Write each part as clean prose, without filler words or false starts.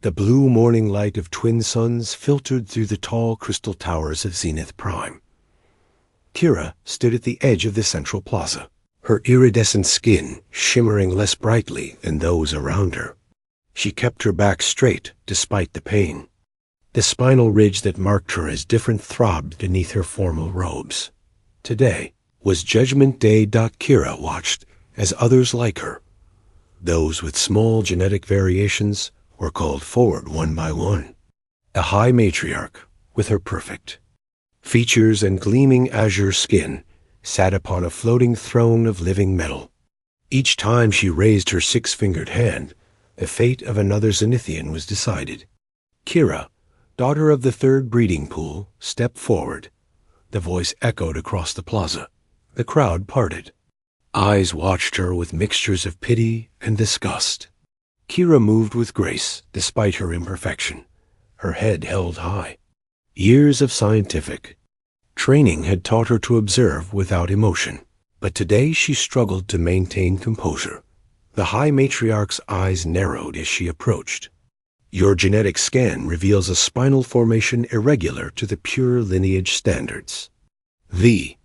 The blue morning light of twin suns filtered through the tall crystal towers of Zenith Prime. Kira stood at the edge of the central plaza, her iridescent skin shimmering less brightly than those around her. She kept her back straight despite the pain. The spinal ridge that marked her as different throbbed beneath her formal robes. Today was Judgment Day. Kira watched as others like her, those with small genetic variations, were called forward one by one. A high matriarch, with her perfect features and gleaming azure skin, sat upon a floating throne of living metal. Each time she raised her six-fingered hand, the fate of another Zenithian was decided. Kira, daughter of the third breeding pool, stepped forward. The voice echoed across the plaza. The crowd parted. Eyes watched her with mixtures of pity and disgust. Kira moved with grace despite her imperfection, her head held high. Years of scientific training had taught her to observe without emotion, but today she struggled to maintain composure. The high matriarch's eyes narrowed as she approached. Your genetic scan reveals a spinal formation irregular to the pure lineage standards. The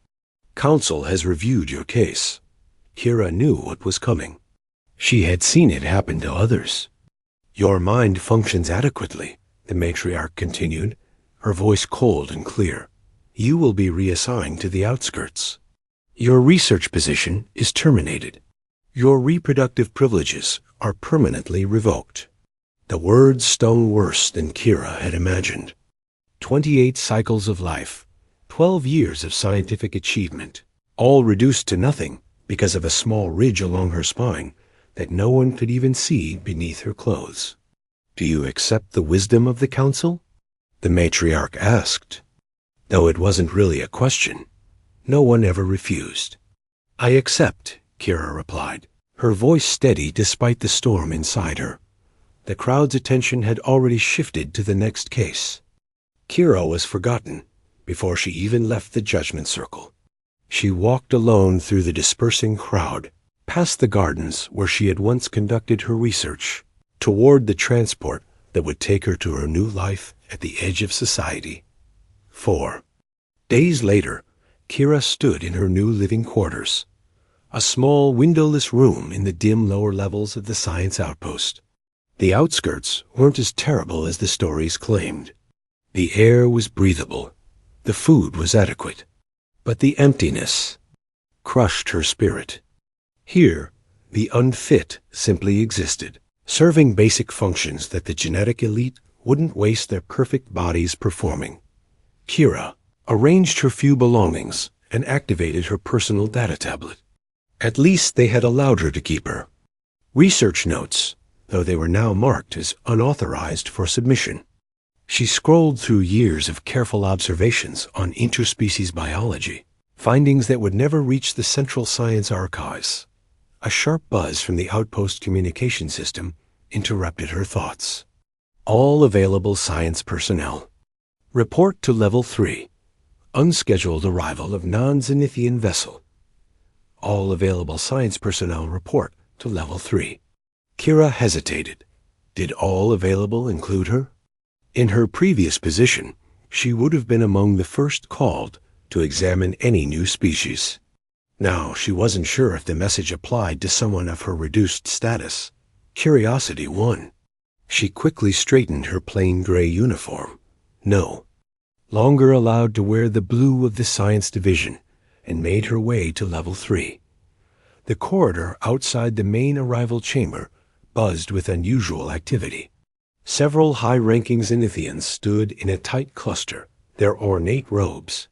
Council has reviewed your case. Kira knew what was coming. She had seen it happen to others. Your mind functions adequately, the matriarch continued, her voice cold and clear. You will be reassigned to the outskirts. Your research position is terminated. Your reproductive privileges are permanently revoked. The words stung worse than Kira had imagined. 28 cycles of life, 12 years of scientific achievement, all reduced to nothing because of a small ridge along her spine that no one could even see beneath her clothes. Do you accept the wisdom of the council? The matriarch asked. Though it wasn't really a question, no one ever refused. I accept, Kira replied, her voice steady despite the storm inside her. The crowd's attention had already shifted to the next case. Kira was forgotten before she even left the judgment circle. She walked alone through the dispersing crowd, past the gardens where she had once conducted her research, toward the transport that would take her to her new life at the edge of society. 4 days later, Kira stood in her new living quarters, a small windowless room in the dim lower levels of the science outpost. The outskirts weren't as terrible as the stories claimed. The air was breathable, the food was adequate, but the emptiness crushed her spirit. Here, the unfit simply existed, serving basic functions that the genetic elite wouldn't waste their perfect bodies performing. Kira arranged her few belongings and activated her personal data tablet. At least they had allowed her to keep her research notes, though they were now marked as unauthorized for submission. She scrolled through years of careful observations on interspecies biology, findings that would never reach the Central Science Archives. A sharp buzz from the outpost communication system interrupted her thoughts. All available science personnel. Report to Level 3. Unscheduled arrival of non-Zenithian vessel. All available science personnel report to Level 3. Kira hesitated. Did all available include her? In her previous position, she would have been among the first called to examine any new species. Now, she wasn't sure if the message applied to someone of her reduced status. Curiosity won. She quickly straightened her plain gray uniform. No. Longer allowed to wear the blue of the science division, and made her way to Level 3. The corridor outside the main arrival chamber buzzed with unusual activity. Several high-ranking Zenithians stood in a tight cluster, their ornate robes,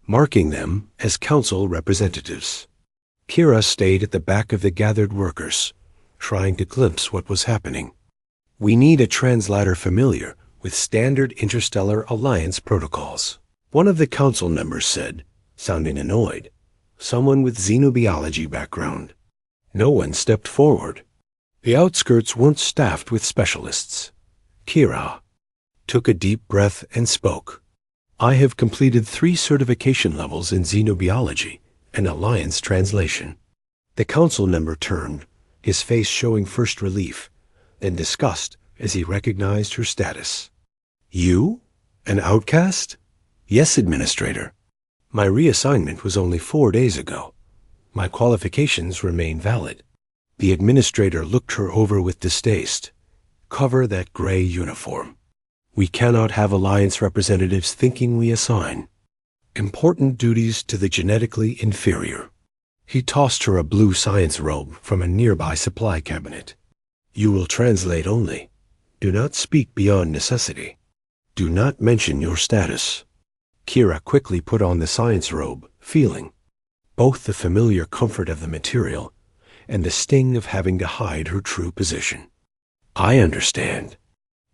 marking them as council representatives. Kira stayed at the back of the gathered workers, trying to glimpse what was happening. We need a translator familiar with standard interstellar alliance protocols, one of the council members said, sounding annoyed. Someone with xenobiology background. No one stepped forward. The outskirts weren't staffed with specialists. Kira took a deep breath and spoke. I have completed 3 certification levels in xenobiology and alliance translation. The council member turned, his face showing first relief, then disgust as he recognized her status. You? An outcast? Yes, Administrator. My reassignment was only 4 days ago. My qualifications remain valid. The Administrator looked her over with distaste. Cover that gray uniform. We cannot have Alliance representatives thinking we assign important duties to the genetically inferior. He tossed her a blue science robe from a nearby supply cabinet. You will translate only. Do not speak beyond necessity. Do not mention your status. Kira quickly put on the science robe, feeling both the familiar comfort of the material and the sting of having to hide her true position. I understand.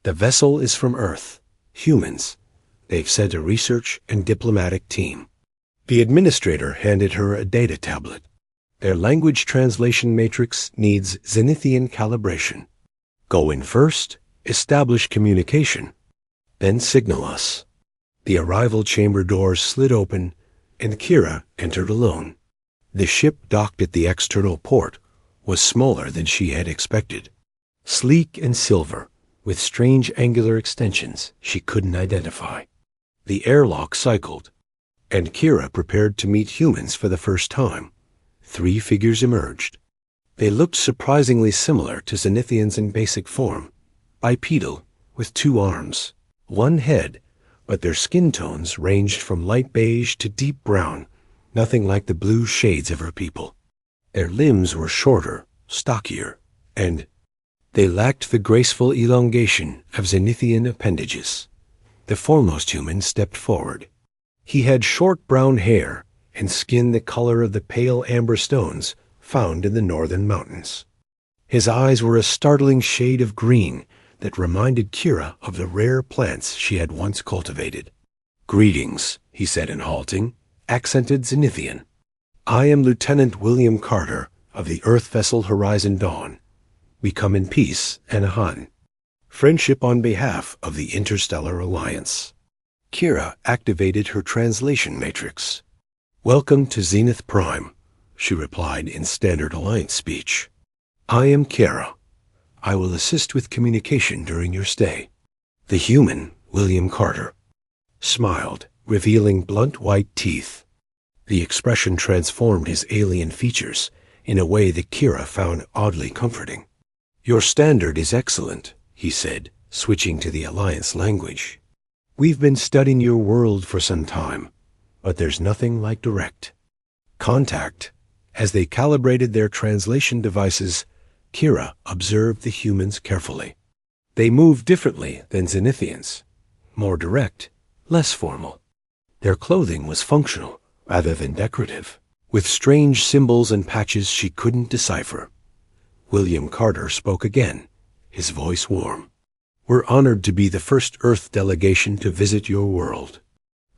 The vessel is from Earth. Humans. They've sent a research and diplomatic team. The Administrator handed her a data tablet. Their language translation matrix needs Zenithian calibration. Go in first, establish communication, then signal us. The arrival chamber doors slid open, and Kira entered alone. The ship docked at the external port was smaller than she had expected. Sleek and silver, with strange angular extensions she couldn't identify. The airlock cycled, and Kira prepared to meet humans for the first time. 3 figures emerged. They looked surprisingly similar to Zenithians in basic form, bipedal, with 2 arms, 1 head, but their skin tones ranged from light beige to deep brown, nothing like the blue shades of her people. Their limbs were shorter, stockier, and they lacked the graceful elongation of Zenithian appendages. The foremost human stepped forward. He had short brown hair and skin the color of the pale amber stones found in the northern mountains. His eyes were a startling shade of green that reminded Kira of the rare plants she had once cultivated. Greetings, he said in halting, accented Zenithian. I am Lieutenant William Carter of the Earth vessel Horizon Dawn. We come in peace and Han. Friendship on behalf of the Interstellar Alliance. Kira activated her translation matrix. Welcome to Zenith Prime, she replied in standard Alliance speech. I am Kira. I will assist with communication during your stay. The human, William Carter, smiled, revealing blunt white teeth. The expression transformed his alien features in a way that Kira found oddly comforting. Your standard is excellent, he said, switching to the Alliance language. We've been studying your world for some time, but there's nothing like direct contact. As they calibrated their translation devices, Kira observed the humans carefully. They moved differently than Zenithians, more direct, less formal. Their clothing was functional rather than decorative, with strange symbols and patches she couldn't decipher. William Carter spoke again, his voice warm. We're honored to be the first Earth delegation to visit your world.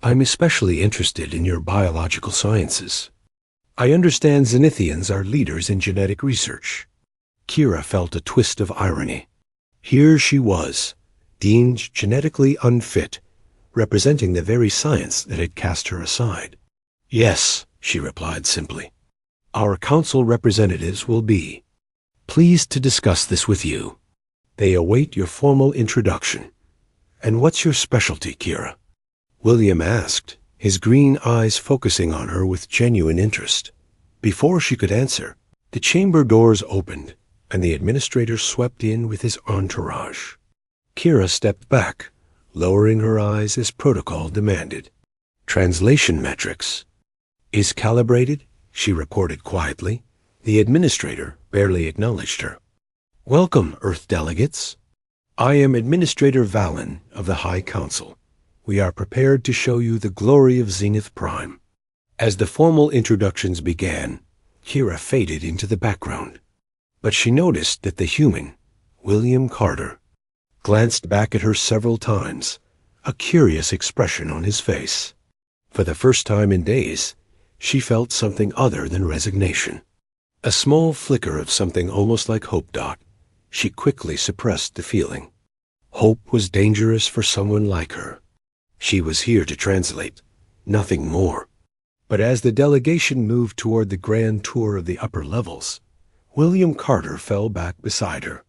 I'm especially interested in your biological sciences. I understand Zenithians are leaders in genetic research. Kira felt a twist of irony. Here she was, deemed genetically unfit, representing the very science that had cast her aside. Yes, she replied simply. Our council representatives will be pleased to discuss this with you. They await your formal introduction. And what's your specialty, Kira? William asked, his green eyes focusing on her with genuine interest. Before she could answer, the chamber doors opened, and the Administrator swept in with his entourage. Kira stepped back, lowering her eyes as protocol demanded. Translation metrics is calibrated, she reported quietly. The Administrator barely acknowledged her. Welcome, Earth delegates. I am Administrator Valen of the High Council. We are prepared to show you the glory of Zenith Prime. As the formal introductions began, Kira faded into the background. But she noticed that the human, William Carter, glanced back at her several times, a curious expression on his face. For the first time in days, she felt something other than resignation. A small flicker of something almost like hope dot. She quickly suppressed the feeling. Hope was dangerous for someone like her. She was here to translate, nothing more. But as the delegation moved toward the grand tour of the upper levels, William Carter fell back beside her.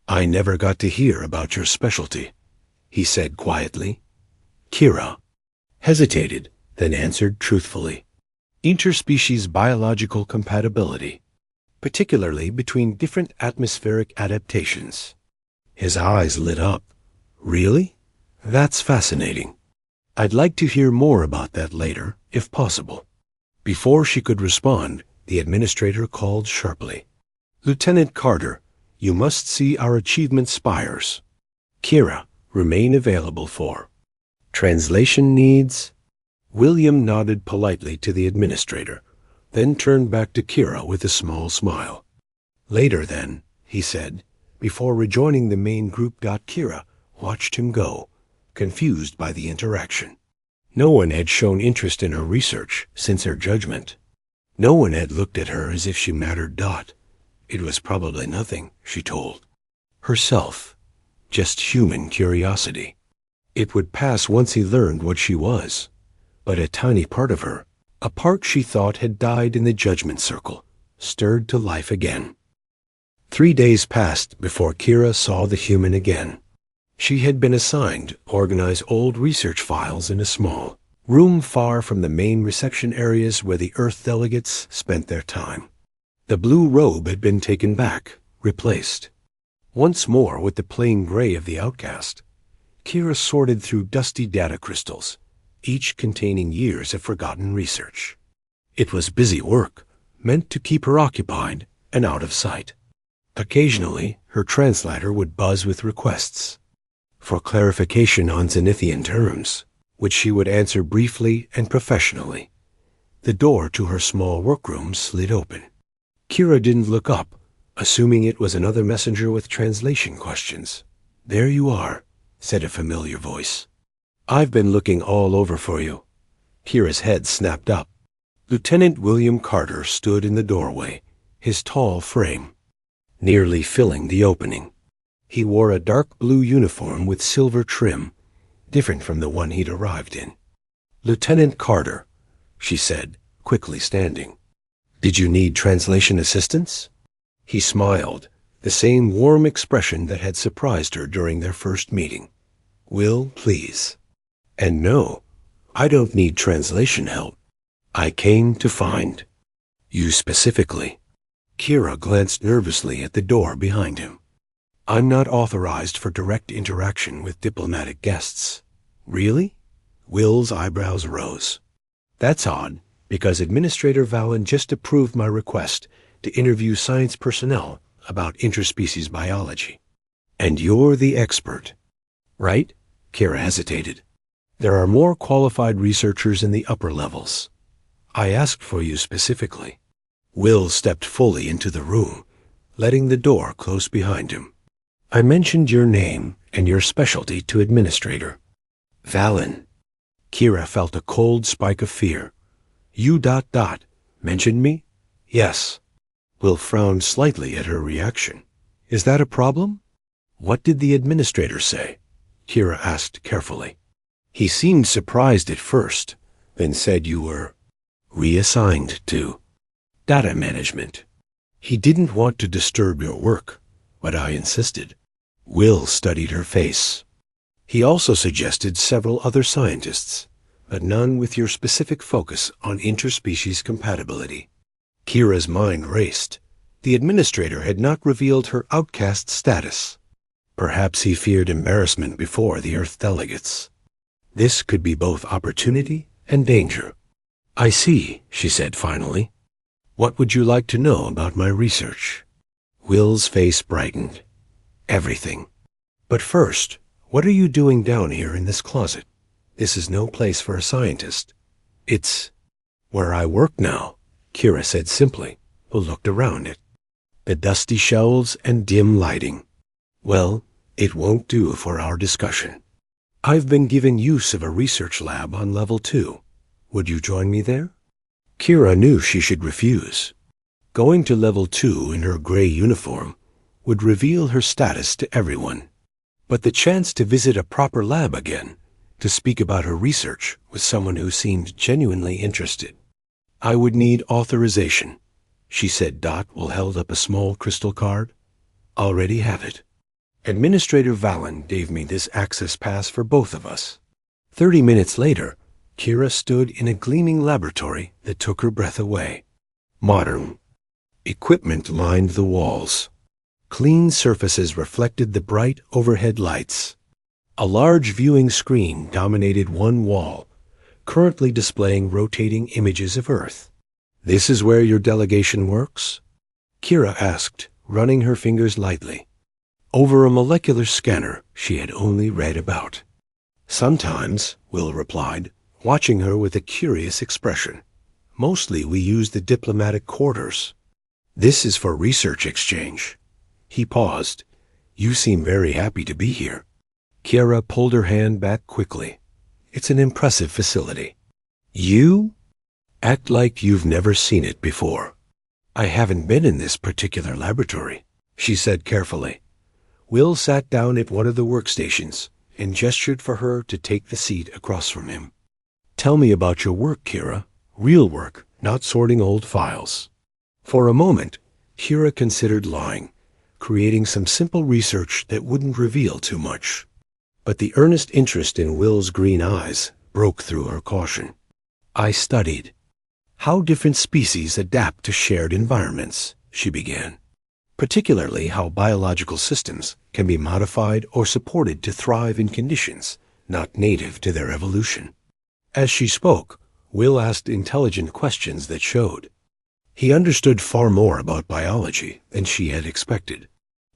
I never got to hear about your specialty, he said quietly. Kira hesitated, then answered truthfully. Interspecies biological compatibility, particularly between different atmospheric adaptations. His eyes lit up. Really? That's fascinating. I'd like to hear more about that later, if possible. Before she could respond, the administrator called sharply. Lieutenant Carter, you must see our achievement spires. Kira, remain available for translation needs. William nodded politely to the administrator, then turned back to Kira with a small smile. Later then, he said, before rejoining the main group. Kira watched him go, confused by the interaction. No one had shown interest in her research since her judgment. No one had looked at her as if she mattered. It was probably nothing, she told herself, just human curiosity. It would pass once he learned what she was, but a tiny part of her, a part she thought had died in the judgment circle, stirred to life again. 3 days passed before Kira saw the human again. She had been assigned to organize old research files in a small room far from the main reception areas where the Earth delegates spent their time. The blue robe had been taken back, replaced. Once more with the plain gray of the outcast, Kira sorted through dusty data crystals, each containing years of forgotten research. It was busy work, meant to keep her occupied and out of sight. Occasionally, her translator would buzz with requests for clarification on Zenithian terms, which she would answer briefly and professionally. The door to her small workroom slid open. Kira didn't look up, assuming it was another messenger with translation questions. There you are, said a familiar voice. I've been looking all over for you. Kira's head snapped up. Lieutenant William Carter stood in the doorway, his tall frame nearly filling the opening. He wore a dark blue uniform with silver trim, different from the one he'd arrived in. Lieutenant Carter, she said, quickly standing. Did you need translation assistance? He smiled, the same warm expression that had surprised her during their first meeting. Will, please. And no, I don't need translation help. I came to find you specifically. Kira glanced nervously at the door behind him. I'm not authorized for direct interaction with diplomatic guests. Really? Will's eyebrows rose. That's odd, because Administrator Valen just approved my request to interview science personnel about interspecies biology. And you're the expert, right? Kira hesitated. There are more qualified researchers in the upper levels. I asked for you specifically. Will stepped fully into the room, letting the door close behind him. I mentioned your name and your specialty to Administrator Valen. Kira felt a cold spike of fear. You ... mentioned me? Yes. Will frowned slightly at her reaction. Is that a problem? What did the Administrator say? Kira asked carefully. He seemed surprised at first, then said you were reassigned to data management. He didn't want to disturb your work, but I insisted. Will studied her face. He also suggested several other scientists, but none with your specific focus on interspecies compatibility. Kira's mind raced. The Administrator had not revealed her outcast status. Perhaps he feared embarrassment before the Earth delegates. This could be both opportunity and danger. I see, she said finally. What would you like to know about my research? Will's face brightened. Everything. But first, what are you doing down here in this closet? This is no place for a scientist. It's where I work now, Kira said simply, who looked around it. The dusty shelves and dim lighting. Well, it won't do for our discussion. I've been given use of a research lab on level 2. Would you join me there? Kira knew she should refuse. Going to level 2 in her gray uniform would reveal her status to everyone. But the chance to visit a proper lab again, to speak about her research with someone who seemed genuinely interested. I would need authorization, she said. Will held up a small crystal card. Already have it. Administrator Valen gave me this access pass for both of us. 30 minutes later, Kira stood in a gleaming laboratory that took her breath away. Modern. Equipment lined the walls. Clean surfaces reflected the bright overhead lights. A large viewing screen dominated one wall, currently displaying rotating images of Earth. "This is where your delegation works?" Kira asked, running her fingers lightly over a molecular scanner she had only read about. "Sometimes," Will replied, watching her with a curious expression. "Mostly we use the diplomatic quarters. This is for research exchange." He paused. "You seem very happy to be here." Kira pulled her hand back quickly. "It's an impressive facility." "You? Act like you've never seen it before." "I haven't been in this particular laboratory," she said carefully. Will sat down at one of the workstations and gestured for her to take the seat across from him. "Tell me about your work, Kira. Real work, not sorting old files." For a moment, Kira considered lying, creating some simple research that wouldn't reveal too much. But the earnest interest in Will's green eyes broke through her caution. "I studied how different species adapt to shared environments," she began. "Particularly how biological systems can be modified or supported to thrive in conditions not native to their evolution." As she spoke, Will asked intelligent questions that showed he understood far more about biology than she had expected.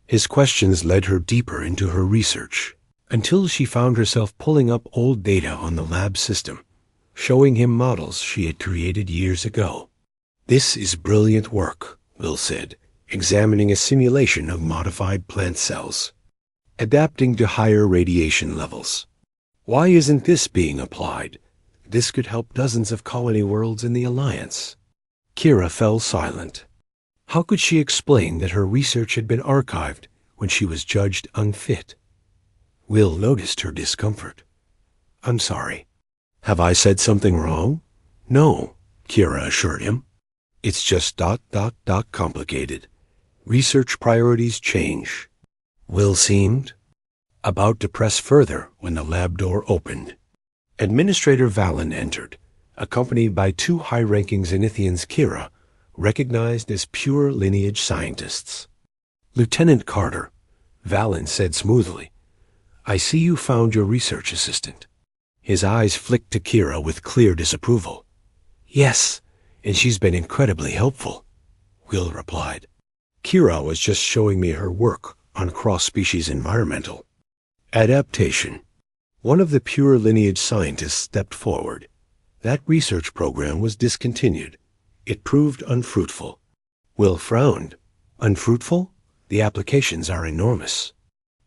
His questions led her deeper into her research, until she found herself pulling up old data on the lab system, showing him models she had created years ago. "This is brilliant work," Will said, examining a simulation of modified plant cells, adapting to higher radiation levels. "Why isn't this being applied? This could help dozens of colony worlds in the Alliance." Kira fell silent. How could she explain that her research had been archived when she was judged unfit? Will noticed her discomfort. "I'm sorry. Have I said something wrong?" "No," Kira assured him. "It's just complicated. Research priorities change." Will seemed about to press further when the lab door opened. Administrator Valen entered, accompanied by two high-ranking Zenithians Kira, recognized as pure lineage scientists. "Lieutenant Carter," Valen said smoothly, "I see you found your research assistant." His eyes flicked to Kira with clear disapproval. "Yes, and she's been incredibly helpful," Will replied. "Kira was just showing me her work on cross-species environmental adaptation." One of the pure lineage scientists stepped forward. "That research program was discontinued. It proved unfruitful." Will frowned. "Unfruitful? The applications are enormous.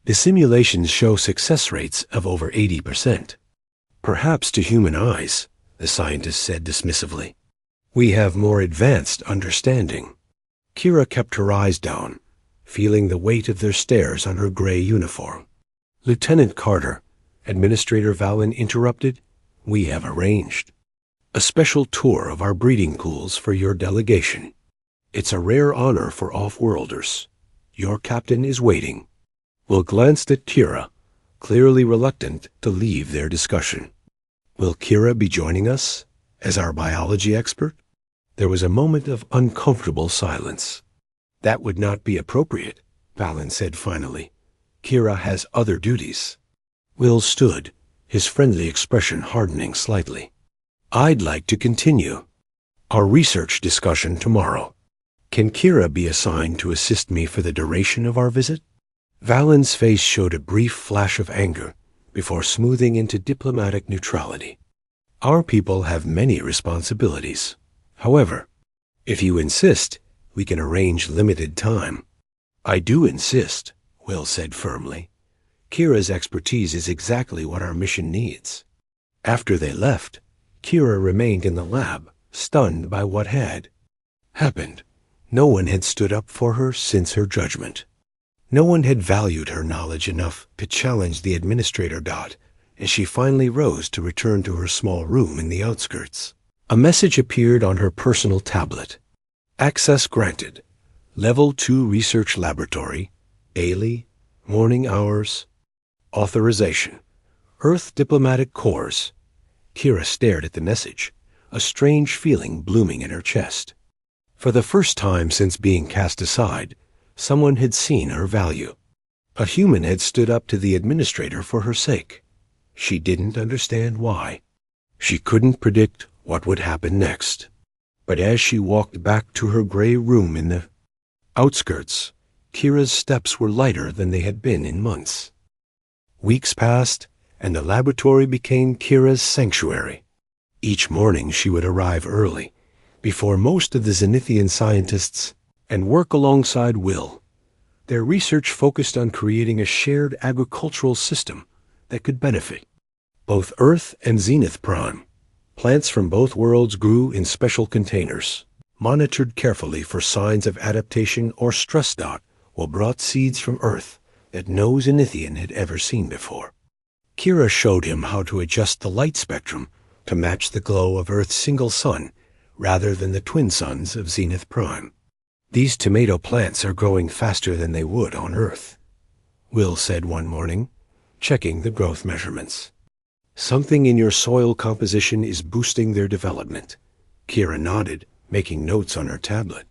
The simulations show success rates of over 80%. "Perhaps to human eyes," the scientist said dismissively. "We have more advanced understanding." Kira kept her eyes down, feeling the weight of their stares on her gray uniform. "Lieutenant Carter," Administrator Valen interrupted, "we have arranged a special tour of our breeding pools for your delegation. It's a rare honor for off-worlders. Your captain is waiting." Will glanced at Kira, clearly reluctant to leave their discussion. "Will Kira be joining us as our biology expert?" There was a moment of uncomfortable silence. "That would not be appropriate," Valen said finally. "Kira has other duties." Will stood, his friendly expression hardening slightly. "I'd like to continue our research discussion tomorrow. Can Kira be assigned to assist me for the duration of our visit?" Valen's face showed a brief flash of anger before smoothing into diplomatic neutrality. "Our people have many responsibilities. However, if you insist, we can arrange limited time." "I do insist," Will said firmly. "Kira's expertise is exactly what our mission needs." After they left, Kira remained in the lab, stunned by what had happened. No one had stood up for her since her judgment. No one had valued her knowledge enough to challenge the administrator Dot, as she finally rose to return to her small room in the outskirts. A message appeared on her personal tablet. "Access granted. Level 2 Research Laboratory, Ailey, Morning hours. Authorization. Earth Diplomatic Corps. Kira stared at the message, a strange feeling blooming in her chest. For the first time since being cast aside, someone had seen her value. A human had stood up to the administrator for her sake. She didn't understand why. She couldn't predict what would happen next. But as she walked back to her gray room in the outskirts, Kira's steps were lighter than they had been in months. Weeks passed, and the laboratory became Kira's sanctuary. Each morning she would arrive early, before most of the Zenithian scientists, and work alongside Will. Their research focused on creating a shared agricultural system that could benefit both Earth and Zenith Prime. Plants from both worlds grew in special containers, monitored carefully for signs of adaptation or stress dot, while brought seeds from Earth that no Zenithian had ever seen before. Kira showed him how to adjust the light spectrum to match the glow of Earth's single sun rather than the twin suns of Zenith Prime. These tomato plants are growing faster than they would on Earth, Will said one morning, checking the growth measurements. Something in your soil composition is boosting their development. Kira nodded, making notes on her tablet.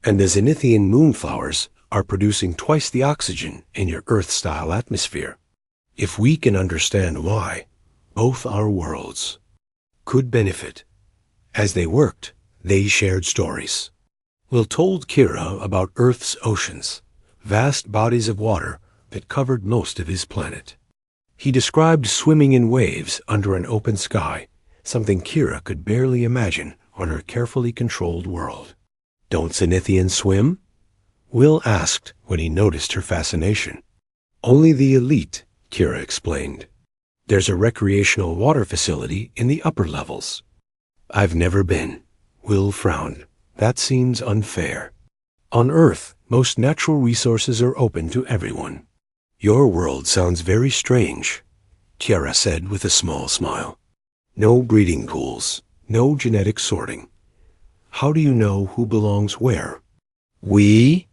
And the Zenithian moonflowers are producing twice the oxygen in your Earth-style atmosphere. If we can understand why, both our worlds could benefit. As they worked, they shared stories. Will told Kira about Earth's oceans, vast bodies of water that covered most of his planet. He described swimming in waves under an open sky, something Kira could barely imagine on her carefully controlled world. Don't Zenithians swim? Will asked when he noticed her fascination. Only the elite, Kira explained. There's a recreational water facility in the upper levels. I've never been. Will frowned. That seems unfair. On Earth, most natural resources are open to everyone. Your world sounds very strange, Kira said with a small smile. No breeding pools, no genetic sorting. How do you know who belongs where? We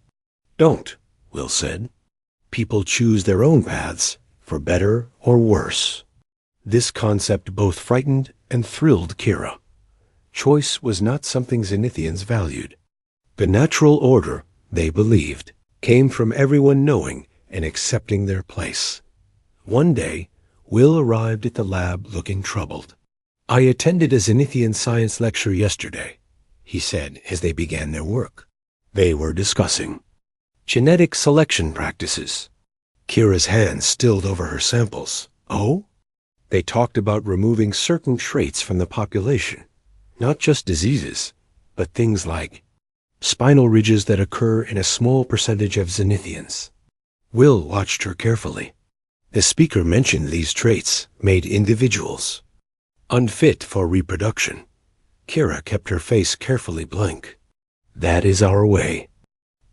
don't, Will said. People choose their own paths, for better or worse. This concept both frightened and thrilled Kira. Choice was not something Zenithians valued. The natural order, they believed, came from everyone knowing and accepting their place. One day, Will arrived at the lab looking troubled. I attended a Zenithian science lecture yesterday, he said as they began their work. They were discussing genetic selection practices. Kira's hands stilled over her samples. Oh? They talked about removing certain traits from the population. Not just diseases, but things like spinal ridges that occur in a small percentage of Zenithians. Will watched her carefully. The speaker mentioned these traits made individuals unfit for reproduction. Kira kept her face carefully blank. That is our way.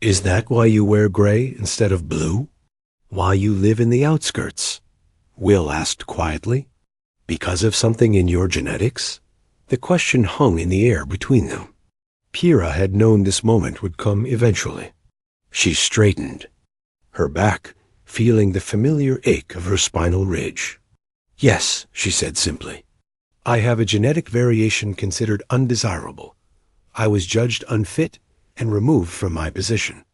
Is that why you wear gray instead of blue? Why you live in the outskirts? Will asked quietly. Because of something in your genetics? The question hung in the air between them. Kira had known this moment would come eventually. She straightened, her back feeling the familiar ache of her spinal ridge. Yes, she said simply. I have a genetic variation considered undesirable. I was judged unfit and removed from my position.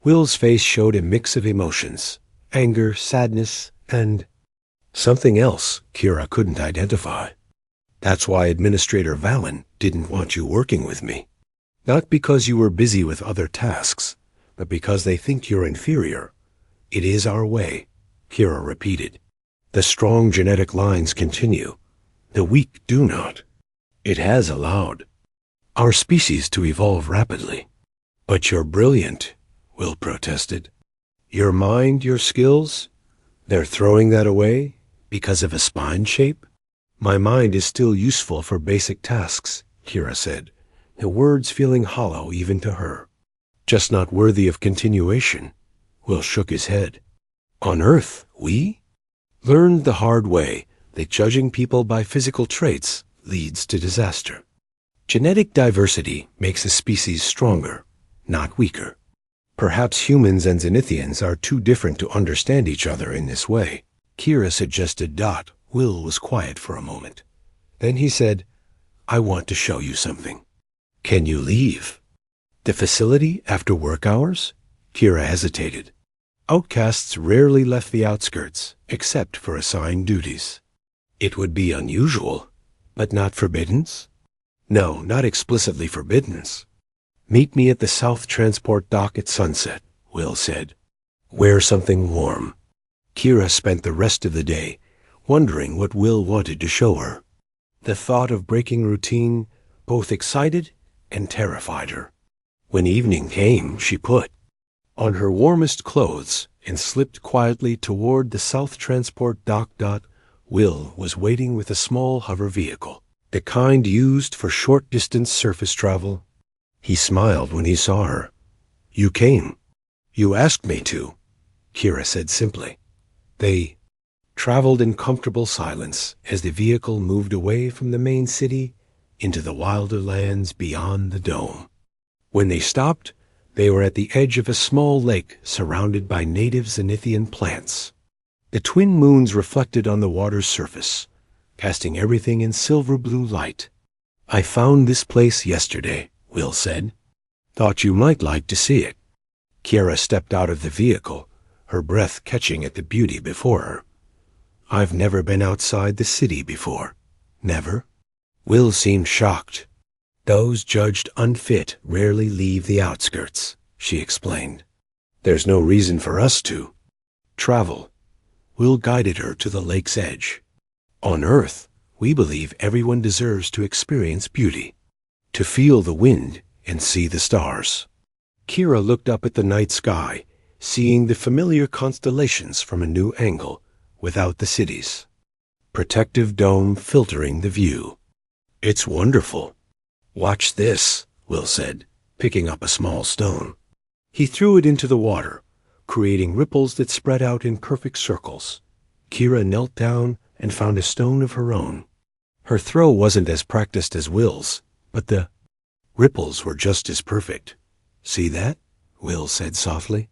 Will's face showed a mix of emotions, anger, sadness, and something else Kira couldn't identify. That's why Administrator Valen didn't want you working with me. Not because you were busy with other tasks, but because they think you're inferior. It is our way, Kira repeated. The strong genetic lines continue. The weak do not. It has allowed our species to evolve rapidly. But you're brilliant, Will protested. Your mind, your skills, they're throwing that away because of a spine shape? My mind is still useful for basic tasks, Kira said, the words feeling hollow even to her. Just not worthy of continuation. Will shook his head. On Earth, we learned the hard way that judging people by physical traits leads to disaster. Genetic diversity makes a species stronger, not weaker. Perhaps humans and Zenithians are too different to understand each other in this way. Kira suggested. Will was quiet for a moment. Then he said, I want to show you something. Can you leave the facility after work hours? Kira hesitated. Outcasts rarely left the outskirts, except for assigned duties. It would be unusual, but not forbidden? No, not explicitly forbidden. Meet me at the South Transport Dock at sunset, Will said. Wear something warm. Kira spent the rest of the day wondering what Will wanted to show her. The thought of breaking routine both excited and terrified her. When evening came, she put on her warmest clothes and slipped quietly toward the South Transport Dock. Will was waiting with a small hover vehicle, the kind used for short-distance surface travel. He smiled when he saw her. You came. You asked me to, Kira said simply. They traveled in comfortable silence as the vehicle moved away from the main city into the wilder lands beyond the dome. When they stopped, they were at the edge of a small lake surrounded by native Zenithian plants. The twin moons reflected on the water's surface, casting everything in silver-blue light. I found this place yesterday, Will said. Thought you might like to see it. Kira stepped out of the vehicle, her breath catching at the beauty before her. I've never been outside the city before. Never. Will seemed shocked. Those judged unfit rarely leave the outskirts, she explained. There's no reason for us to travel. Will guided her to the lake's edge. On Earth, we believe everyone deserves to experience beauty, to feel the wind and see the stars. Kira looked up at the night sky, seeing the familiar constellations from a new angle, without the cities. Protective dome filtering the view. It's wonderful. Watch this, Will said, picking up a small stone. He threw it into the water, creating ripples that spread out in perfect circles. Kira knelt down and found a stone of her own. Her throw wasn't as practiced as Will's, but the ripples were just as perfect. See that? Will said softly.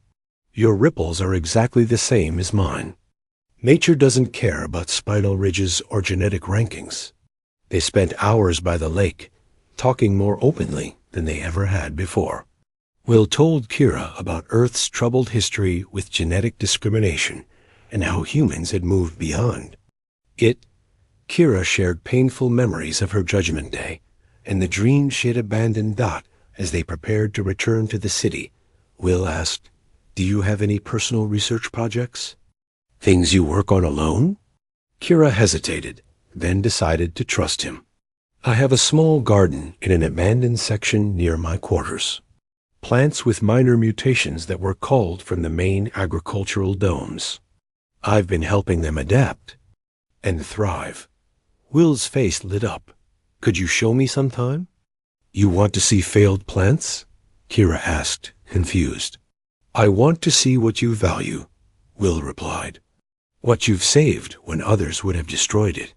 Your ripples are exactly the same as mine. Nature doesn't care about spinal ridges or genetic rankings. They spent hours by the lake, talking more openly than they ever had before. Will told Kira about Earth's troubled history with genetic discrimination and how humans had moved beyond it. Kira shared painful memories of her Judgment Day and the dream she had abandoned. As they prepared to return to the city, Will asked, Do you have any personal research projects? Things you work on alone? Kira hesitated, then decided to trust him. I have a small garden in an abandoned section near my quarters. Plants with minor mutations that were culled from the main agricultural domes. I've been helping them adapt and thrive. Will's face lit up. Could you show me sometime? You want to see failed plants? Kira asked, confused. I want to see what you value, Will replied. What you've saved when others would have destroyed it.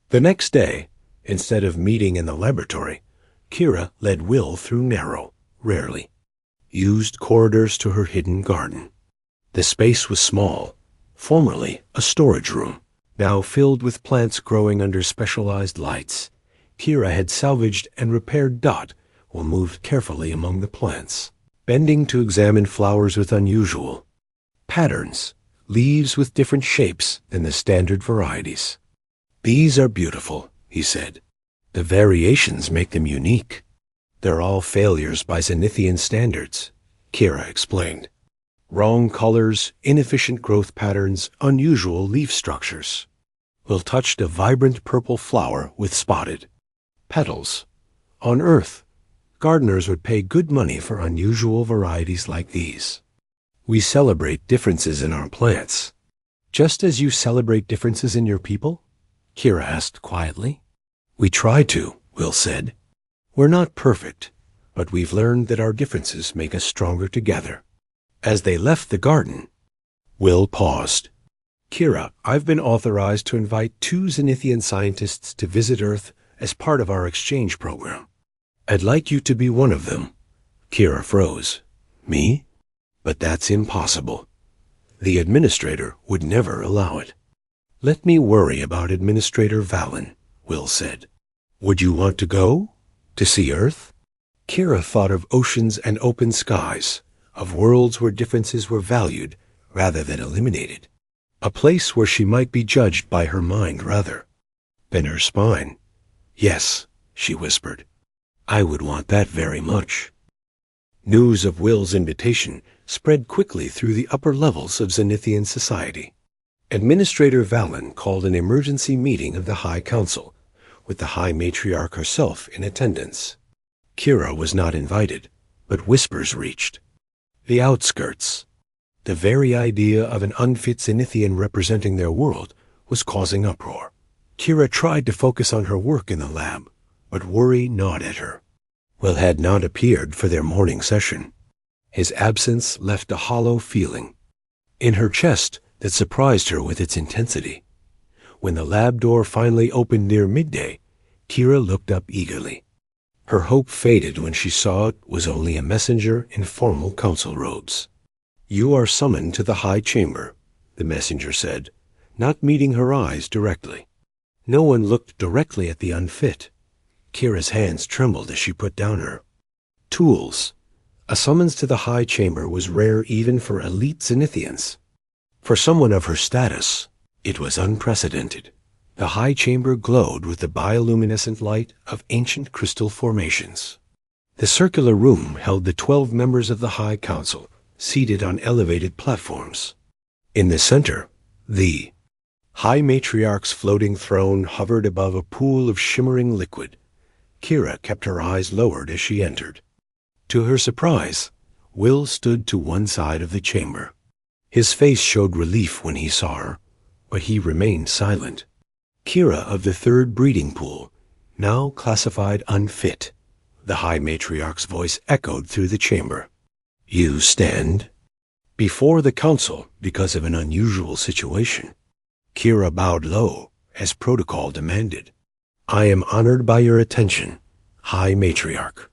The next day, instead of meeting in the laboratory, Kira led Will through narrow, rarely used corridors to her hidden garden. The space was small, formerly a storage room, now filled with plants growing under specialized lights. Kira had salvaged and repaired while moved carefully among the plants, bending to examine flowers with unusual patterns, leaves with different shapes than the standard varieties. These are beautiful, he said. The variations make them unique. They're all failures by Zenithian standards, Kira explained. Wrong colors, inefficient growth patterns, unusual leaf structures. Will touched a vibrant purple flower with spotted petals. On Earth, gardeners would pay good money for unusual varieties like these. We celebrate differences in our plants, just as you celebrate differences in your people? Kira asked quietly. We try to, Will said. We're not perfect, but we've learned that our differences make us stronger together. As they left the garden, Will paused. Kira, I've been authorized to invite 2 Zenithian scientists to visit Earth as part of our exchange program. I'd like you to be one of them. Kira froze. Me? But that's impossible. The administrator would never allow it. Let me worry about Administrator Valen, Will said. Would you want to go? To see Earth? Kira thought of oceans and open skies, of worlds where differences were valued rather than eliminated. A place where she might be judged by her mind rather than her spine. Yes, she whispered. I would want that very much. News of Will's invitation spread quickly through the upper levels of Zenithian society. Administrator Valen called an emergency meeting of the High Council, with the High Matriarch herself in attendance. Kira was not invited, but whispers reached. The outskirts. The very idea of an unfit Zenithian representing their world was causing uproar. Kira tried to focus on her work in the lab, but worry gnawed at her. Will had not appeared for their morning session. His absence left a hollow feeling in her chest that surprised her with its intensity. When the lab door finally opened near midday, Kira looked up eagerly. Her hope faded when she saw it was only a messenger in formal council robes. You are summoned to the High Chamber, the messenger said, not meeting her eyes directly. No one looked directly at the unfit. Kira's hands trembled as she put down her tools. A summons to the High Chamber was rare even for elite Zenithians. For someone of her status, it was unprecedented. The High Chamber glowed with the bioluminescent light of ancient crystal formations. The circular room held the 12 members of the High Council, seated on elevated platforms. In the center, the High Matriarch's floating throne hovered above a pool of shimmering liquid. Kira kept her eyes lowered as she entered. To her surprise, Will stood to one side of the chamber. His face showed relief when he saw her, but he remained silent. Kira of the third breeding pool, now classified unfit. The High Matriarch's voice echoed through the chamber. You stand before the council because of an unusual situation. Kira bowed low, as protocol demanded. I am honored by your attention, High Matriarch.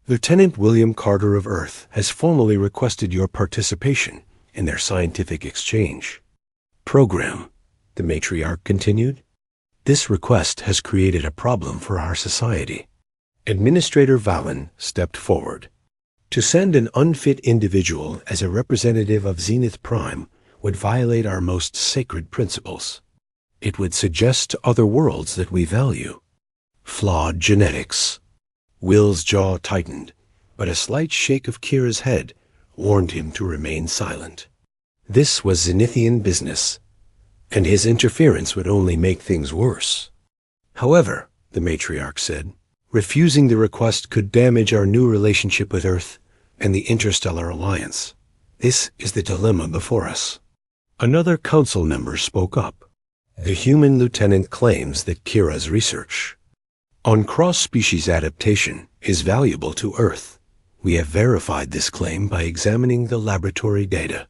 Lieutenant William Carter of Earth has formally requested your participation in their scientific exchange program, the matriarch continued. This request has created a problem for our society. Administrator Valen stepped forward. To send an unfit individual as a representative of Zenith Prime would violate our most sacred principles. It would suggest to other worlds that we value flawed genetics. Will's jaw tightened, but a slight shake of Kira's head warned him to remain silent. This was Zenithian business, and his interference would only make things worse. However, the matriarch said, refusing the request could damage our new relationship with Earth and the Interstellar Alliance. This is the dilemma before us. Another council member spoke up. The human lieutenant claims that Kira's research on cross-species adaptation is valuable to Earth. We have verified this claim by examining the laboratory data.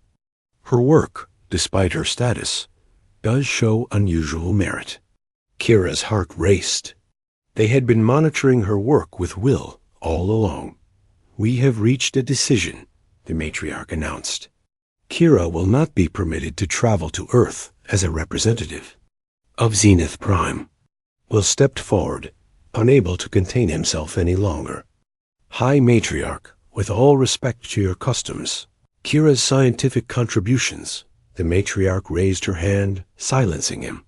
Her work, despite her status, does show unusual merit. Kira's heart raced. They had been monitoring her work with Will all along. We have reached a decision, the matriarch announced. Kira will not be permitted to travel to Earth as a representative of Zenith Prime. Will stepped forward, unable to contain himself any longer. High Matriarch, with all respect to your customs, Kira's scientific contributions, the matriarch raised her hand, silencing him.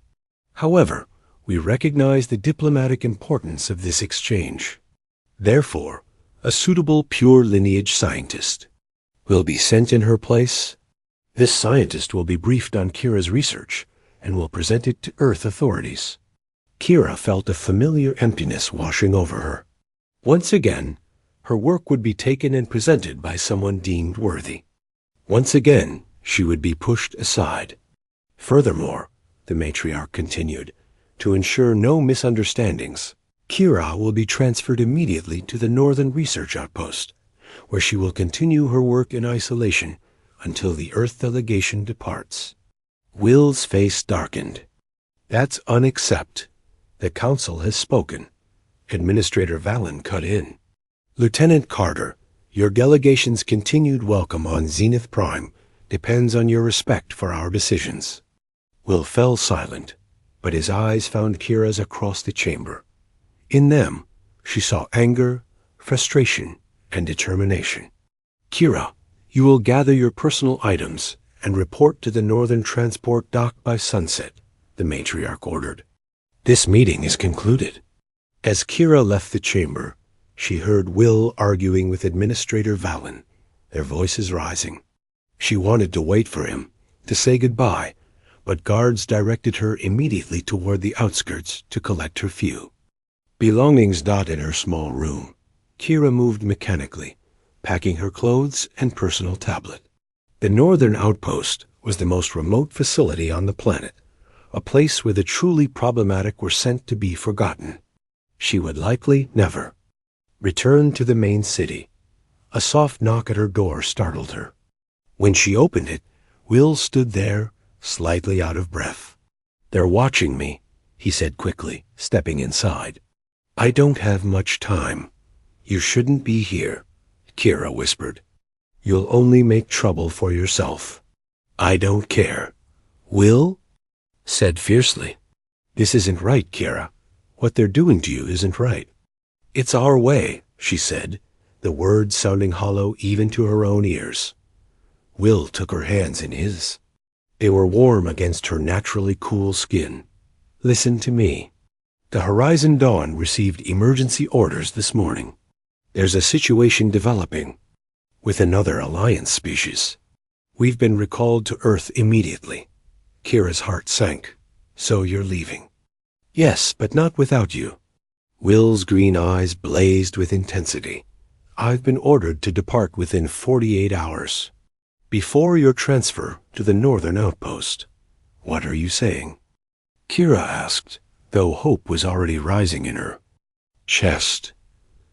However, we recognize the diplomatic importance of this exchange. Therefore, a suitable pure lineage scientist will be sent in her place. This scientist will be briefed on Kira's research and will present it to Earth authorities. Kira felt a familiar emptiness washing over her. Once again, her work would be taken and presented by someone deemed worthy. Once again, she would be pushed aside. Furthermore, the matriarch continued, to ensure no misunderstandings, Kira will be transferred immediately to the Northern Research Outpost, where she will continue her work in isolation until the Earth delegation departs. Will's face darkened. That's unacceptable. The Council has spoken. Administrator Valen cut in. Lieutenant Carter, Your delegation's continued welcome on Zenith Prime depends on your respect for our decisions. Will fell silent, but his eyes found Kira's across the chamber. In them, she saw anger, frustration, and determination. Kira, you will gather your personal items and report to the Northern Transport Dock by sunset, the matriarch ordered. This meeting is concluded. As Kira left the chamber, she heard Will arguing with Administrator Valen, their voices rising. She wanted to wait for him, to say goodbye, but guards directed her immediately toward the outskirts to collect her few. Belongings dotted her small room. Kira moved mechanically, packing her clothes and personal tablet. The Northern Outpost was the most remote facility on the planet, a place where the truly problematic were sent to be forgotten. She would likely never return to the main city. A soft knock at her door startled her. When she opened it, Will stood there, slightly out of breath. "They're watching me," he said quickly, stepping inside. "I don't have much time." "You shouldn't be here," Kira whispered. "You'll only make trouble for yourself." "I don't care." Will said fiercely. "This isn't right, Kira. What they're doing to you isn't right." "It's our way," she said, the words sounding hollow even to her own ears. Will took her hands in his. They were warm against her naturally cool skin. "Listen to me. The Horizon Dawn received emergency orders this morning. There's a situation developing with another Alliance species. We've been recalled to Earth immediately." Kira's heart sank. "So you're leaving?" "Yes, but not without you." Will's green eyes blazed with intensity. "I've been ordered to depart within 48 hours. Before your transfer to the Northern Outpost." "What are you saying?" Kira asked, though hope was already rising in her chest.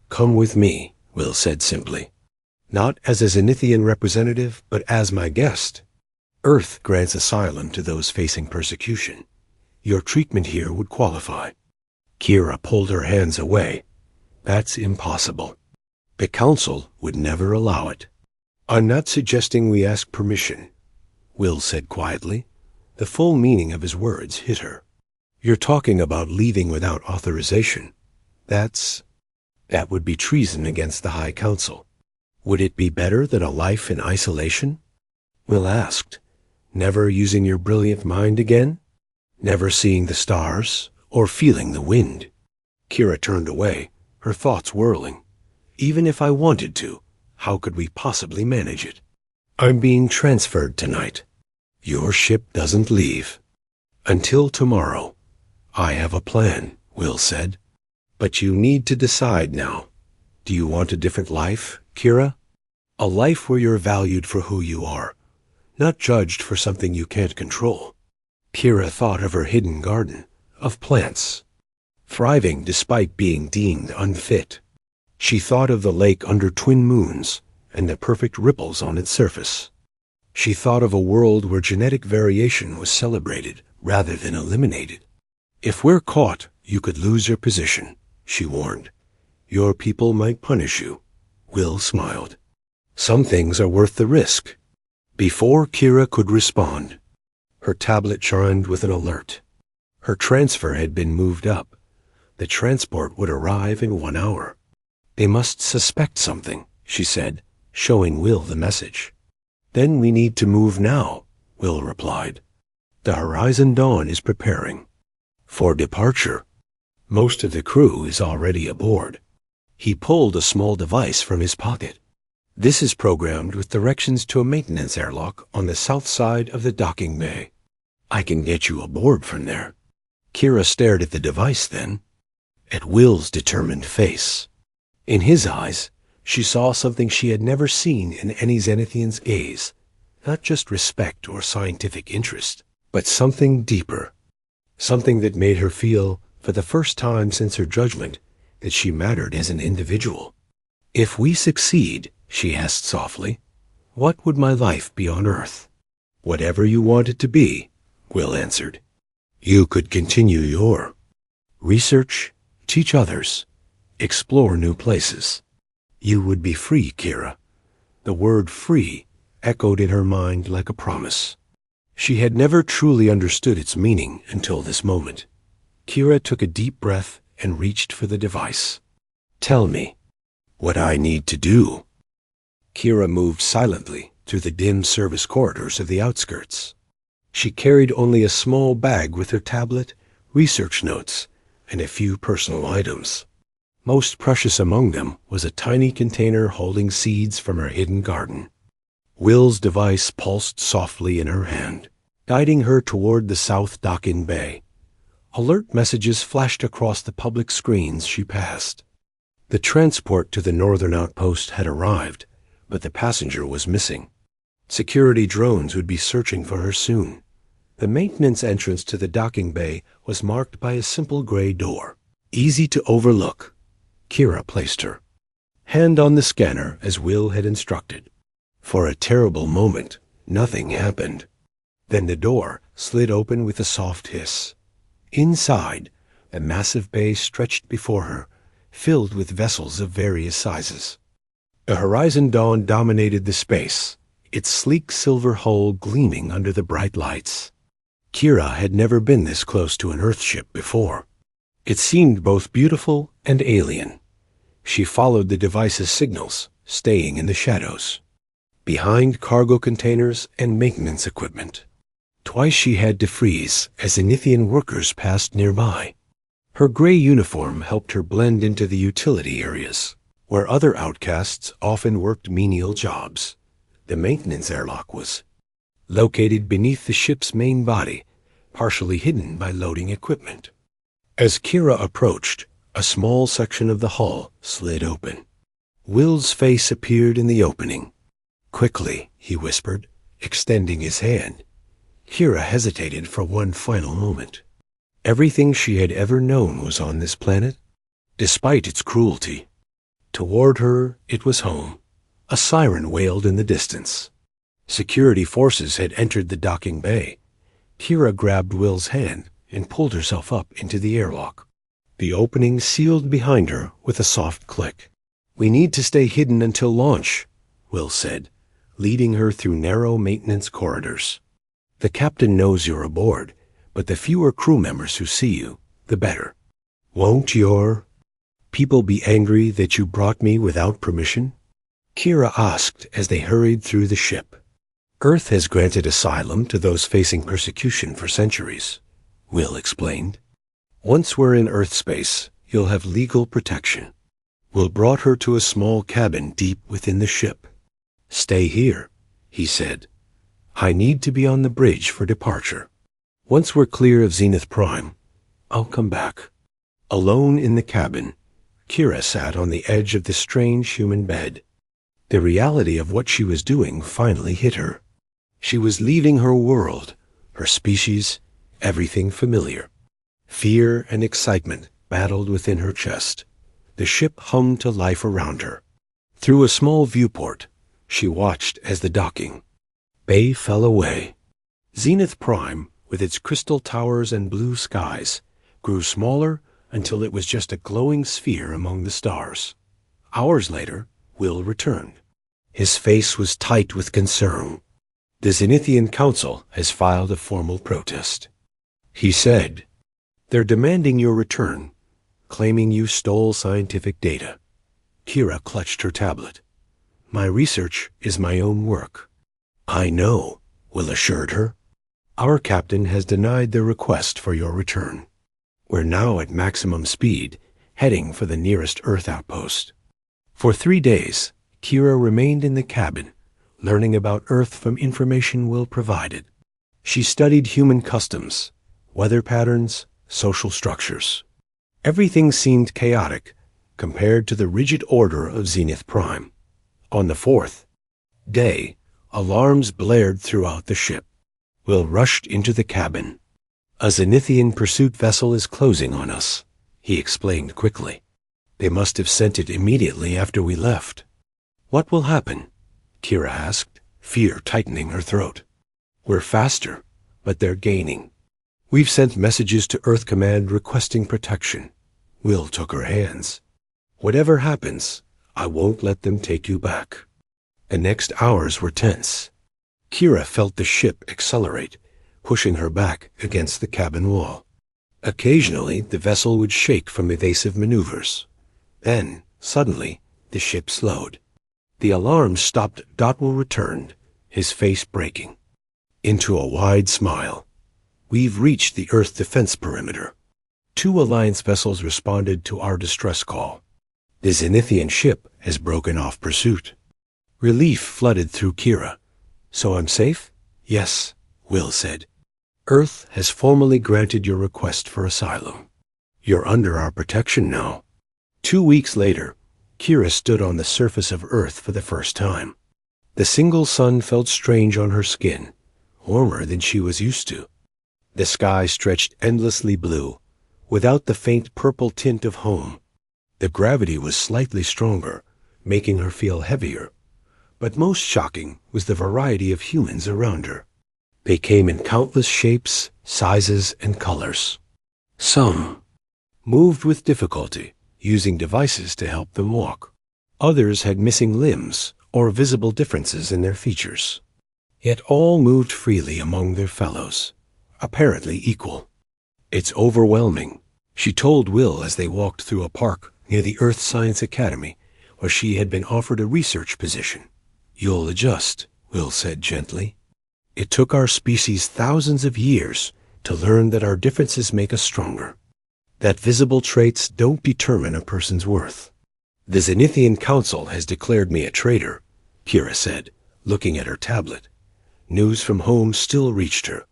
"Come with me," Will said simply. "Not as a Zenithian representative, but as my guest. Earth grants asylum to those facing persecution. Your treatment here would qualify." Kira pulled her hands away. "That's impossible. The Council would never allow it." "I'm not suggesting we ask permission," Will said quietly. The full meaning of his words hit her. "You're talking about leaving without authorization. That would be treason against the High Council. Would it be better than a life in isolation?" Will asked. "Never using your brilliant mind again? Never seeing the stars or feeling the wind?" Kira turned away, her thoughts whirling. "Even if I wanted to, how could we possibly manage it? I'm being transferred tonight. Your ship doesn't leave until tomorrow." "I have a plan," Will said. "But you need to decide now. Do you want a different life, Kira? A life where you're valued for who you are, not judged for something you can't control." Kira thought of her hidden garden, of plants, thriving despite being deemed unfit. She thought of the lake under twin moons and the perfect ripples on its surface. She thought of a world where genetic variation was celebrated rather than eliminated. "If we're caught, you could lose your position," she warned. "Your people might punish you." Will smiled. "Some things are worth the risk." Before Kira could respond, her tablet chimed with an alert. Her transfer had been moved up. The transport would arrive in 1 hour. "They must suspect something," she said, showing Will the message. "Then we need to move now," Will replied. "The Horizon Dawn is preparing for departure. Most of the crew is already aboard." He pulled a small device from his pocket. "This is programmed with directions to a maintenance airlock on the south side of the docking bay. I can get you aboard from there." Kira stared at the device then, at Will's determined face. In his eyes, she saw something she had never seen in any Zenithian's gaze, not just respect or scientific interest, but something deeper, something that made her feel, for the first time since her judgment, that she mattered as an individual. "If we succeed," she asked softly, "what would my life be on Earth?" "Whatever you want it to be," Will answered. "You could continue your research, teach others, explore new places. You would be free, Kira. The word free echoed in her mind like a promise. She had never truly understood its meaning until this moment. Kira took a deep breath and reached for the device. Tell me what I need to do. Kira moved silently through the dim service corridors of the outskirts. She carried only a small bag with her tablet, research notes, and a few personal items. Most precious among them was a tiny container holding seeds from her hidden garden. Will's device pulsed softly in her hand, guiding her toward the south dock-in bay. Alert messages flashed across the public screens she passed. The transport to the northern outpost had arrived, but the passenger was missing. Security drones would be searching for her soon. The maintenance entrance to the docking bay was marked by a simple gray door, easy to overlook. Kira placed her hand on the scanner as Will had instructed. For a terrible moment, nothing happened. Then the door slid open with a soft hiss. Inside, a massive bay stretched before her, filled with vessels of various sizes. A horizon dawn dominated the space, its sleek silver hull gleaming under the bright lights. Kira had never been this close to an Earthship before. It seemed both beautiful and alien. She followed the device's signals, staying in the shadows, behind cargo containers and maintenance equipment. Twice she had to freeze as Zenithian workers passed nearby. Her gray uniform helped her blend into the utility areas, where other outcasts often worked menial jobs. The maintenance airlock was located beneath the ship's main body, partially hidden by loading equipment. As Kira approached, a small section of the hull slid open. Will's face appeared in the opening. Quickly, he whispered, extending his hand. Kira hesitated for one final moment. Everything she had ever known was on this planet, despite its cruelty. Toward her, it was home. A siren wailed in the distance. Security forces had entered the docking bay. Kira grabbed Will's hand and pulled herself up into the airlock. The opening sealed behind her with a soft click. "We need to stay hidden until launch," Will said, leading her through narrow maintenance corridors. "The captain knows you're aboard, but the fewer crew members who see you, the better. Won't your people be angry that you brought me without permission?" Kira asked as they hurried through the ship. "Earth has granted asylum to those facing persecution for centuries," Will explained. "Once we're in Earth space, you'll have legal protection." Will brought her to a small cabin deep within the ship. "Stay here," he said. "I need to be on the bridge for departure. Once we're clear of Zenith Prime, I'll come back." Alone in the cabin, Kira sat on the edge of the strange human bed. The reality of what she was doing finally hit her. She was leaving her world, her species, everything familiar. Fear and excitement battled within her chest. The ship hummed to life around her. Through a small viewport, she watched as the docking bay fell away. Zenith Prime, with its crystal towers and blue skies, grew smaller until it was just a glowing sphere among the stars. Hours later, Will returned. His face was tight with concern. "The Zenithian Council has filed a formal protest," he said. "They're demanding your return, claiming you stole scientific data." Kira clutched her tablet. "My research is my own work." "I know," Will assured her. "Our captain has denied their request for your return. We're now at maximum speed, heading for the nearest Earth outpost." For 3 days, Kira remained in the cabin, learning about Earth from information Will provided. She studied human customs, weather patterns, social structures. Everything seemed chaotic compared to the rigid order of Zenith Prime. On the 4th day, alarms blared throughout the ship. Will rushed into the cabin. "A Zenithian pursuit vessel is closing on us," he explained quickly. "They must have sent it immediately after we left." "What will happen?" Kira asked, fear tightening her throat. "We're faster, but they're gaining. We've sent messages to Earth Command requesting protection." Will took her hands. "Whatever happens, I won't let them take you back." The next hours were tense. Kira felt the ship accelerate, pushing her back against the cabin wall. Occasionally, the vessel would shake from evasive maneuvers. Then, suddenly, the ship slowed. The alarm stopped. Dotwell returned, his face breaking, into a wide smile. "We've reached the Earth defense perimeter. 2 Alliance vessels responded to our distress call. The Zenithian ship has broken off pursuit." Relief flooded through Kira. "So I'm safe?" "Yes," Will said. "Earth has formally granted your request for asylum. You're under our protection now." 2 weeks later, Kira stood on the surface of Earth for the first time. The single sun felt strange on her skin, warmer than she was used to. The sky stretched endlessly blue, without the faint purple tint of home. The gravity was slightly stronger, making her feel heavier. But most shocking was the variety of humans around her. They came in countless shapes, sizes, and colors. Some moved with difficulty, using devices to help them walk. Others had missing limbs or visible differences in their features. Yet all moved freely among their fellows, apparently equal. "It's overwhelming," she told Will as they walked through a park near the Earth Science Academy, where she had been offered a research position. "You'll adjust," Will said gently. "It took our species thousands of years to learn that our differences make us stronger, that visible traits don't determine a person's worth." "The Zenithian Council has declared me a traitor," Kira said, looking at her tablet. News from home still reached her.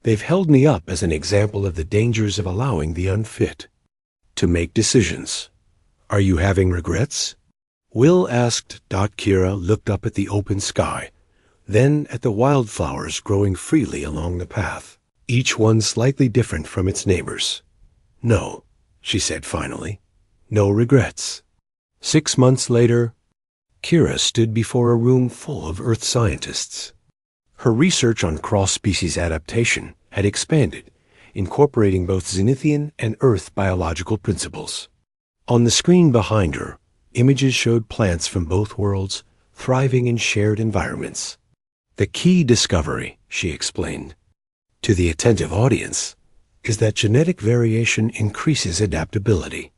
"They've held me up as an example of the dangers of allowing the unfit to make decisions. Are you having regrets?" Will asked. Kira looked up at the open sky, then at the wildflowers growing freely along the path, each one slightly different from its neighbors. "No," she said finally. "No regrets." 6 months later, Kira stood before a room full of Earth scientists. Her research on cross-species adaptation had expanded, incorporating both Zenithian and Earth biological principles. On the screen behind her, images showed plants from both worlds thriving in shared environments. "The key discovery," she explained, to the attentive audience, "is that genetic variation increases adaptability.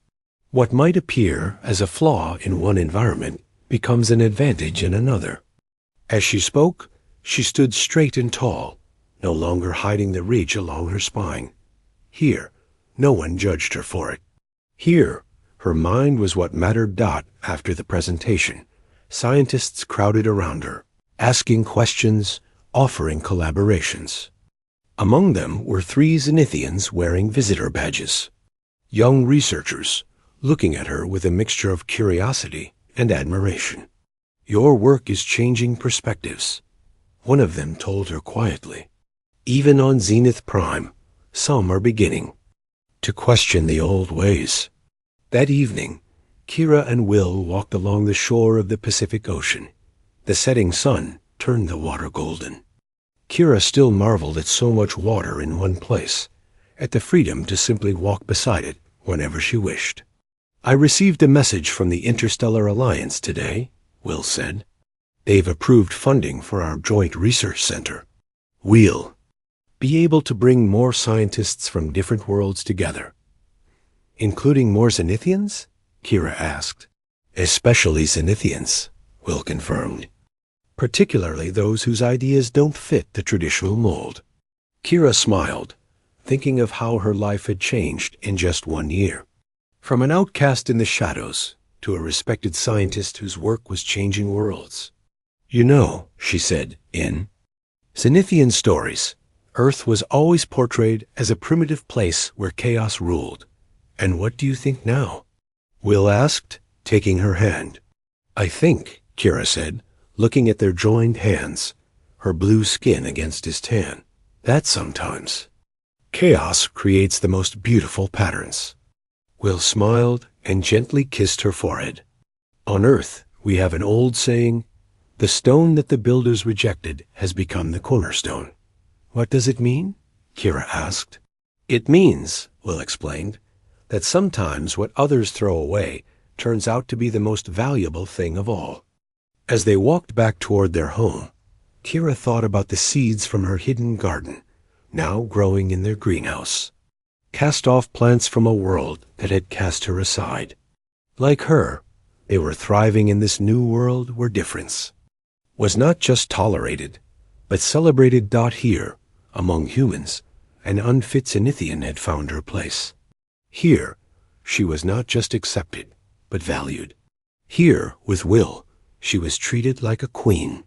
What might appear as a flaw in one environment becomes an advantage in another." As she spoke, she stood straight and tall, no longer hiding the ridge along her spine. Here, no one judged her for it. Here, her mind was what mattered. After the presentation, scientists crowded around her, asking questions, offering collaborations. Among them were 3 Zenithians wearing visitor badges, young researchers looking at her with a mixture of curiosity and admiration. "Your work is changing perspectives," one of them told her quietly. "Even on Zenith Prime, some are beginning to question the old ways." That evening, Kira and Will walked along the shore of the Pacific Ocean. The setting sun turned the water golden. Kira still marveled at so much water in one place, at the freedom to simply walk beside it whenever she wished. "I received a message from the Interstellar Alliance today," Will said. "They've approved funding for our joint research center. We'll be able to bring more scientists from different worlds together." "Including more Zenithians?" Kira asked. "Especially Zenithians," Will confirmed. "Particularly those whose ideas don't fit the traditional mold." Kira smiled, thinking of how her life had changed in just 1 year. From an outcast in the shadows to a respected scientist whose work was changing worlds. "You know," she said, in Zenithian stories, Earth was always portrayed as a primitive place where chaos ruled. And what do you think now?" Will asked, taking her hand. "I think," Kira said, looking at their joined hands, her blue skin against his tan, "that sometimes chaos creates the most beautiful patterns." Will smiled and gently kissed her forehead. "On Earth, we have an old saying, 'The stone that the builders rejected has become the cornerstone.'" "What does it mean?" Kira asked. "It means," Will explained, "that sometimes what others throw away turns out to be the most valuable thing of all. As they walked back toward their home, Kira thought about the seeds from her hidden garden, now growing in their greenhouse. Cast-off plants from a world that had cast her aside. Like her, they were thriving in this new world where difference was not just tolerated, but celebrated. Here, among humans, an unfit Zenithian had found her place. Here, she was not just accepted, but valued. Here, with Will, she was treated like a queen.